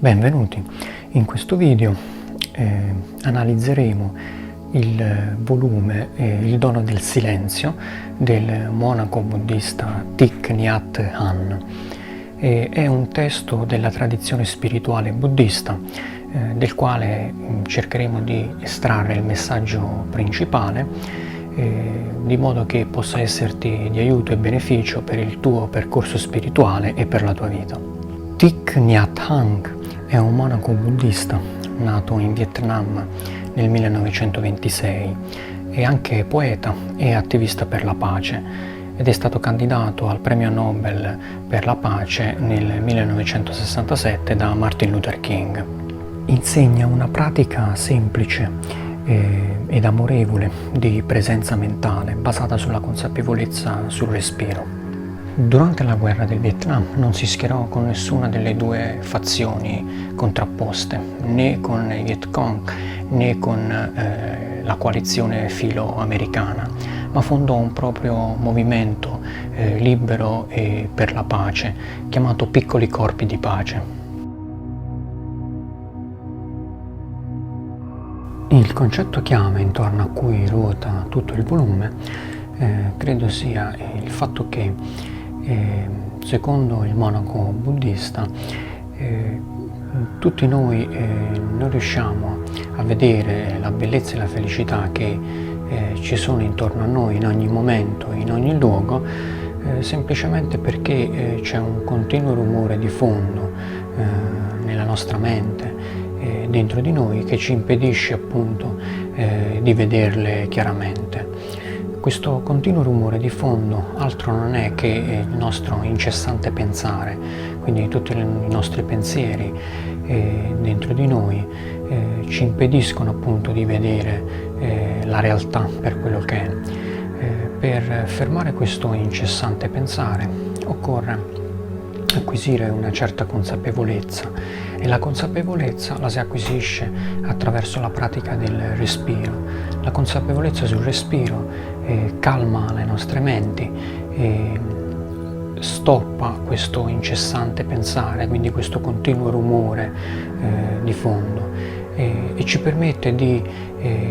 Benvenuti. In questo video analizzeremo il volume Il dono del silenzio del monaco buddista Thich Nhat Hanh. È un testo della tradizione spirituale buddista del quale cercheremo di estrarre il messaggio principale di modo che possa esserti di aiuto e beneficio per il tuo percorso spirituale e per la tua vita. Thich Nhat Hanh è un monaco buddista nato in Vietnam nel 1926, è anche poeta e attivista per la pace ed è stato candidato al premio Nobel per la pace nel 1967 da Martin Luther King. Insegna una pratica semplice ed amorevole di presenza mentale basata sulla consapevolezza sul respiro. Durante la guerra del Vietnam non si schierò con nessuna delle due fazioni contrapposte, né con i Viet Cong né con la coalizione filo-americana, ma fondò un proprio movimento libero e per la pace, chiamato Piccoli Corpi di Pace. Il concetto chiave intorno a cui ruota tutto il volume credo sia il fatto che secondo il monaco buddista tutti noi non riusciamo a vedere la bellezza e la felicità che ci sono intorno a noi in ogni momento, in ogni luogo, semplicemente perché c'è un continuo rumore di fondo nella nostra mente, dentro di noi, che ci impedisce appunto di vederle chiaramente. Questo continuo rumore di fondo altro non è che il nostro incessante pensare, quindi tutti i nostri pensieri dentro di noi ci impediscono appunto di vedere la realtà per quello che è. Per fermare questo incessante pensare occorre acquisire una certa consapevolezza, e la consapevolezza la si acquisisce attraverso la pratica del respiro. La consapevolezza sul respiro calma le nostre menti e stoppa questo incessante pensare, quindi questo continuo rumore di fondo, e ci permette di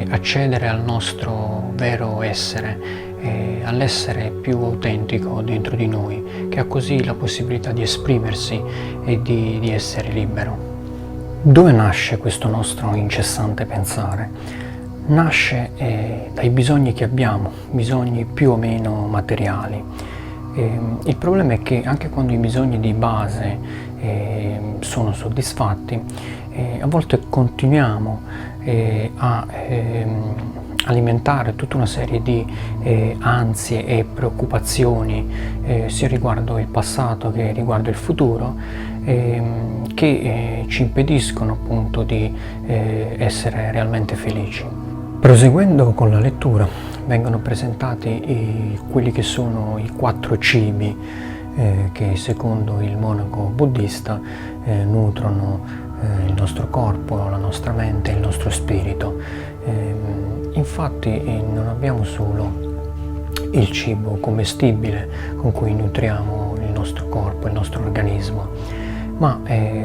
accedere al nostro vero essere, all'essere più autentico dentro di noi, che ha così la possibilità di esprimersi e di essere libero. Dove nasce questo nostro incessante pensare? Nasce dai bisogni che abbiamo, bisogni più o meno materiali. Il problema è che anche quando i bisogni di base sono soddisfatti, a volte continuiamo a alimentare tutta una serie di ansie e preoccupazioni sia riguardo il passato che riguardo il futuro, che ci impediscono appunto di essere realmente felici. Proseguendo con la lettura vengono presentati quelli che sono i 4 cibi che secondo il monaco buddista nutrono il nostro corpo, la nostra mente e il nostro spirito. Infatti non abbiamo solo il cibo commestibile con cui nutriamo il nostro corpo, il nostro organismo, ma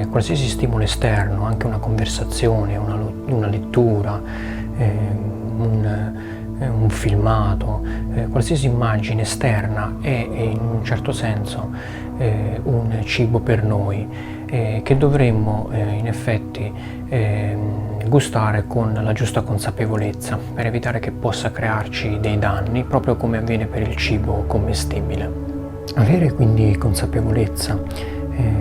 qualsiasi stimolo esterno, anche una conversazione, una lettura, un filmato, qualsiasi immagine esterna è in un certo senso un cibo per noi, che dovremmo in effetti gustare con la giusta consapevolezza per evitare che possa crearci dei danni, proprio come avviene per il cibo commestibile. Avere quindi consapevolezza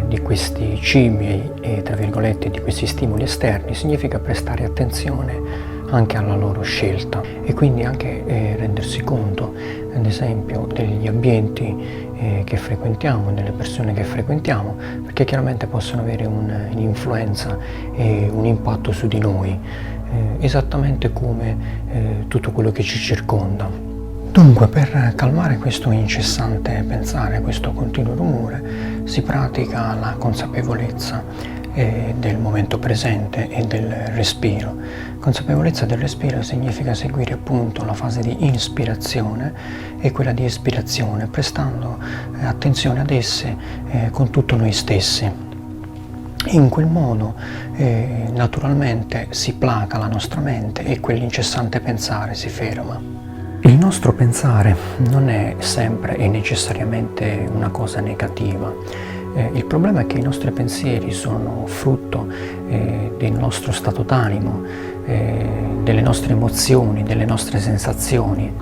di questi cibi e tra virgolette di questi stimoli esterni significa prestare attenzione anche alla loro scelta e quindi anche rendersi conto, ad esempio, degli ambienti che frequentiamo, delle persone che frequentiamo, perché chiaramente possono avere un'influenza e un impatto su di noi, esattamente come tutto quello che ci circonda. Dunque, per calmare questo incessante pensare, questo continuo rumore, si pratica la consapevolezza del momento presente e del respiro. Consapevolezza del respiro significa seguire appunto la fase di inspirazione e quella di espirazione, prestando attenzione ad esse con tutto noi stessi. In quel modo naturalmente si placa la nostra mente e quell'incessante pensare si ferma. Il nostro pensare non è sempre e necessariamente una cosa negativa. Il problema è che i nostri pensieri sono frutto del nostro stato d'animo, delle nostre emozioni, delle nostre sensazioni.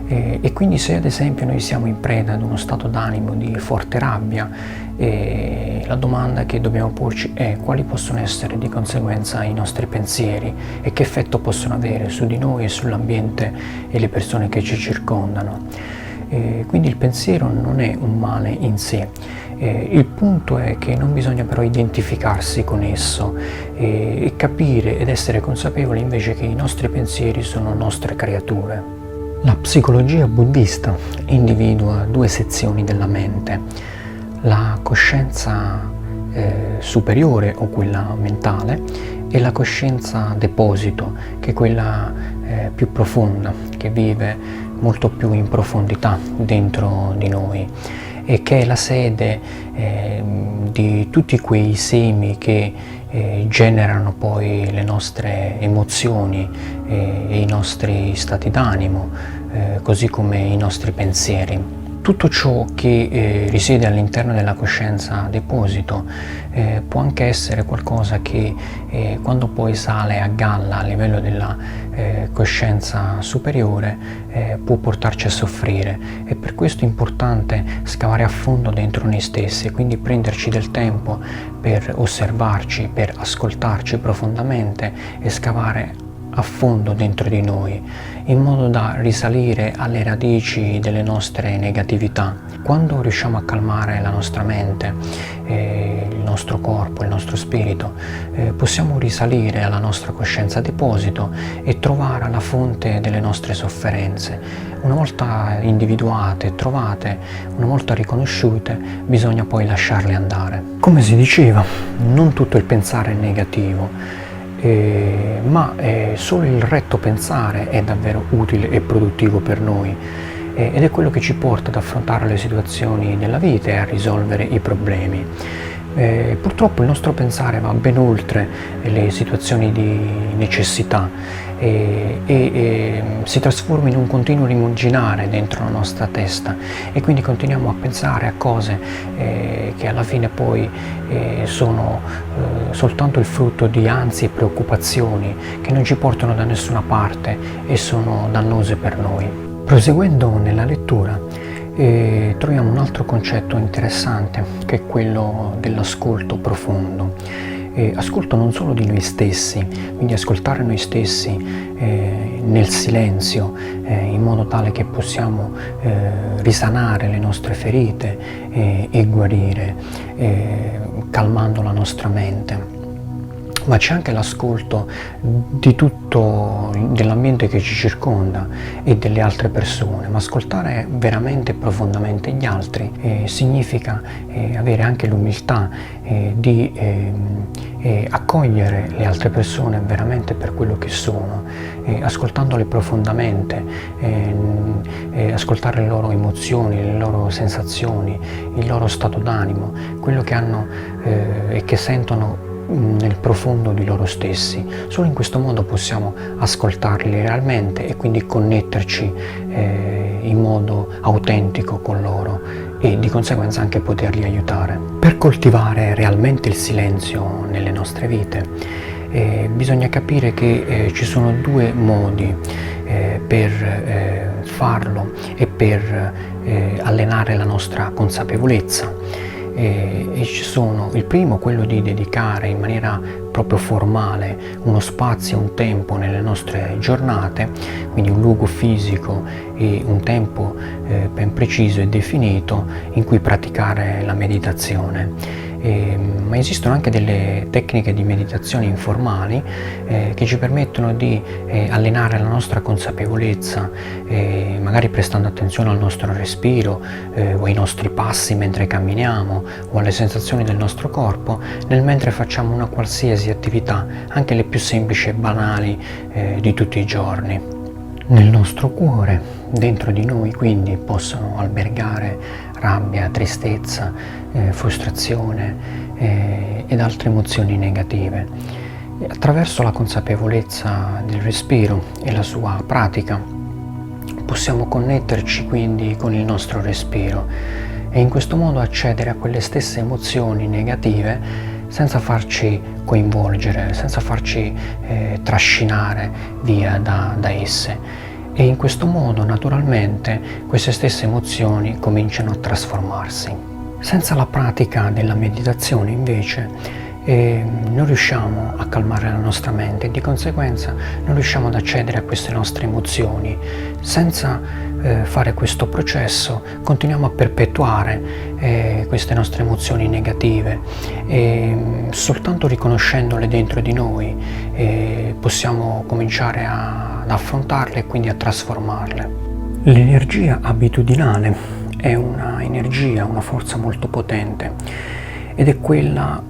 E quindi se ad esempio noi siamo in preda ad uno stato d'animo di forte rabbia, la domanda che dobbiamo porci è quali possono essere di conseguenza i nostri pensieri e che effetto possono avere su di noi e sull'ambiente e le persone che ci circondano. Quindi il pensiero non è un male in sé. Il punto è che non bisogna però identificarsi con esso e capire ed essere consapevoli invece che i nostri pensieri sono nostre creature. La psicologia buddista individua due sezioni della mente, la coscienza superiore o quella mentale e la coscienza deposito, che è quella più profonda, che vive molto più in profondità dentro di noi e che è la sede di tutti quei semi che generano poi le nostre emozioni e i nostri stati d'animo, così come i nostri pensieri. Tutto ciò che risiede all'interno della coscienza deposito può anche essere qualcosa che quando poi sale a galla a livello della coscienza superiore può portarci a soffrire. E per questo è importante scavare a fondo dentro noi stessi, quindi prenderci del tempo per osservarci, per ascoltarci profondamente e scavare a fondo dentro di noi, in modo da risalire alle radici delle nostre negatività. Quando riusciamo a calmare la nostra mente, il nostro corpo, il nostro spirito, possiamo risalire alla nostra coscienza deposito e trovare la fonte delle nostre sofferenze. Una volta individuate, trovate, una volta riconosciute, bisogna poi lasciarle andare. Come si diceva, non tutto il pensare è negativo, ma solo il retto pensare è davvero utile e produttivo per noi ed è quello che ci porta ad affrontare le situazioni della vita e a risolvere i problemi. Purtroppo il nostro pensare va ben oltre le situazioni di necessità e si trasforma in un continuo rimuginare dentro la nostra testa e quindi continuiamo a pensare a cose che alla fine poi sono soltanto il frutto di ansie e preoccupazioni che non ci portano da nessuna parte e sono dannose per noi. Proseguendo nella lettura troviamo un altro concetto interessante che è quello dell'ascolto profondo. Ascolto non solo di noi stessi, quindi ascoltare noi stessi nel silenzio in modo tale che possiamo risanare le nostre ferite e guarire calmando la nostra mente. Ma c'è anche l'ascolto di tutto dell'ambiente che ci circonda e delle altre persone, ma ascoltare veramente e profondamente gli altri significa avere anche l'umiltà di accogliere le altre persone veramente per quello che sono, ascoltandole profondamente, ascoltare le loro emozioni, le loro sensazioni, il loro stato d'animo, quello che hanno e che sentono nel profondo di loro stessi. Solo in questo modo possiamo ascoltarli realmente e quindi connetterci in modo autentico con loro e di conseguenza anche poterli aiutare. Per coltivare realmente il silenzio nelle nostre vite bisogna capire che ci sono due modi per farlo e per allenare la nostra consapevolezza. E ci sono il primo, quello di dedicare in maniera proprio formale uno spazio, un tempo nelle nostre giornate, quindi un luogo fisico e un tempo ben preciso e definito in cui praticare la meditazione. Ma esistono anche delle tecniche di meditazione informali che ci permettono di allenare la nostra consapevolezza, magari prestando attenzione al nostro respiro o ai nostri passi mentre camminiamo o alle sensazioni del nostro corpo, nel mentre facciamo una qualsiasi attività, anche le più semplici e banali di tutti i giorni. Nel nostro cuore, dentro di noi, quindi possono albergare rabbia, tristezza, frustrazione ed altre emozioni negative. E attraverso la consapevolezza del respiro e la sua pratica possiamo connetterci quindi con il nostro respiro e in questo modo accedere a quelle stesse emozioni negative senza farci coinvolgere, senza farci trascinare via da esse. E in questo modo naturalmente queste stesse emozioni cominciano a trasformarsi. Senza la pratica della meditazione invece non riusciamo a calmare la nostra mente e di conseguenza non riusciamo ad accedere a queste nostre emozioni. Senza fare questo processo continuiamo a perpetuare queste nostre emozioni negative e soltanto riconoscendole dentro di noi possiamo cominciare ad affrontarle e quindi a trasformarle. L'energia abitudinale è una energia, una forza molto potente ed è quella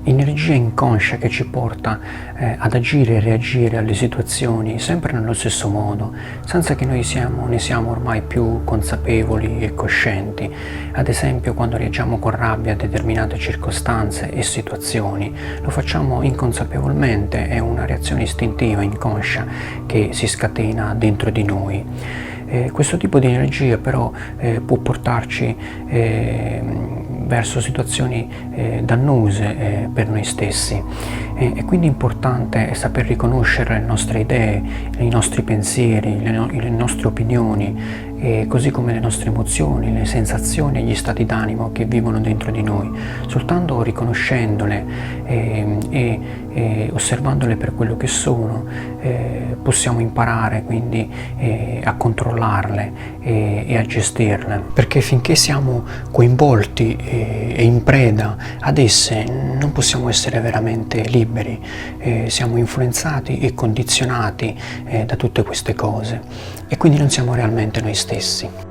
energia inconscia che ci porta ad agire e reagire alle situazioni sempre nello stesso modo, senza che noi ne siamo ormai più consapevoli e coscienti. Ad esempio, quando reagiamo con rabbia a determinate circostanze e situazioni, lo facciamo inconsapevolmente, è una reazione istintiva, inconscia, che si scatena dentro di noi. Questo tipo di energia però può portarci verso situazioni dannose per noi stessi. È quindi importante saper riconoscere le nostre idee, i nostri pensieri, le nostre opinioni, così come le nostre emozioni, le sensazioni e gli stati d'animo che vivono dentro di noi. Soltanto riconoscendole e osservandole per quello che sono, possiamo imparare quindi a controllarle e a gestirle, perché finché siamo coinvolti e in preda ad esse non possiamo essere veramente liberi, siamo influenzati e condizionati da tutte queste cose e quindi non siamo realmente noi stessi.